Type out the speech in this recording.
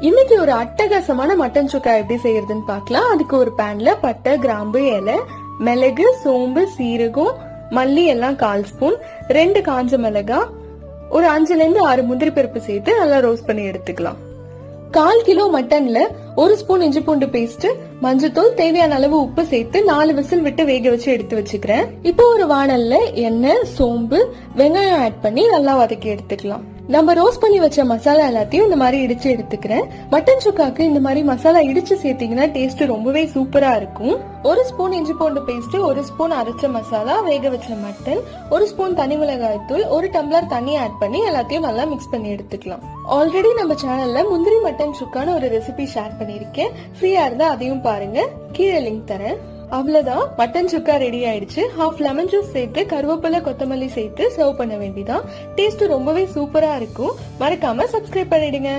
இன்னைக்கு ஒரு அட்டகாசமான மட்டன் சுக்கா எப்படி செய்யறதுன்னு பார்க்கலாம். அதுக்கு ஒரு பேன்ல பட்டை, கிராம்பு, இலை, மிளகு, சோம்பு, சீரகம், மல்லி எல்லாம் 1/4 ஸ்பூன், 2 காஞ்ச மிளகாய், ஒரு 5ல இருந்து 6 முந்திரி பருப்பு சேர்த்து நல்லா ரோஸ்ட் பண்ணி எடுத்துக்கலாம். 1/4 கிலோ மட்டன்ல 1 ஸ்பூன் இஞ்சி பூண்டு பேஸ்ட், மஞ்சத்தூள், தேவையான அளவு உப்பு சேர்த்து 4 விசில் விட்டு வேக வச்சு எடுத்து வச்சுக்கிறேன். இப்போ ஒரு வாணல்ல எண்ணெய், சோம்பு, வெங்காயம் ஆட் பண்ணி நல்லா வதக்கி எடுத்துக்கலாம். நம்ம ரோஸ்ட் பண்ணி வச்ச மசாலா எல்லாத்தையும் இந்த மாதிரி இடிச்சு எடுத்துக்கிறேன். மட்டன் சுக்காக்கு இந்த மாதிரி மசாலா இடிச்சு சேர்த்தீங்கன்னா டேஸ்ட் ரொம்பவே சூப்பரா இருக்கும். 1 ஸ்பூன் இஞ்சி பூண்டு பேஸ்ட், 1 ஸ்பூன் அரைச்ச மசாலா, வேக வச்ச மட்டன், 1 ஸ்பூன் தனி மிளகாய் தூள், 1 டம்ளர் தண்ணி ஆட் பண்ணி எல்லாத்தையும் நல்லா மிக்ஸ் பண்ணி எடுத்துக்கலாம். ஆல்ரெடி நம்ம சேனல்ல முந்திரி மட்டன் சுக்கான்னு ஒரு ரெசிபி ஷேர் பண்ணிருக்கேன். ஃப்ரீயா இருந்தா அதையும் பாருங்க, கீழே லிங்க் தரேன். அவ்வளவுதான், மட்டன் சுக்கா ரெடி ஆயிடுச்சு. 1/2 லெமன் ஜூஸ் சேர்த்து கருவேப்பிலை, கொத்தமல்லி சேர்த்து சர்வ் பண்ண வேண்டியதான். டேஸ்ட் ரொம்பவே சூப்பரா இருக்கும். மறக்காம சப்ஸ்கிரைப் பண்ணிடுங்க.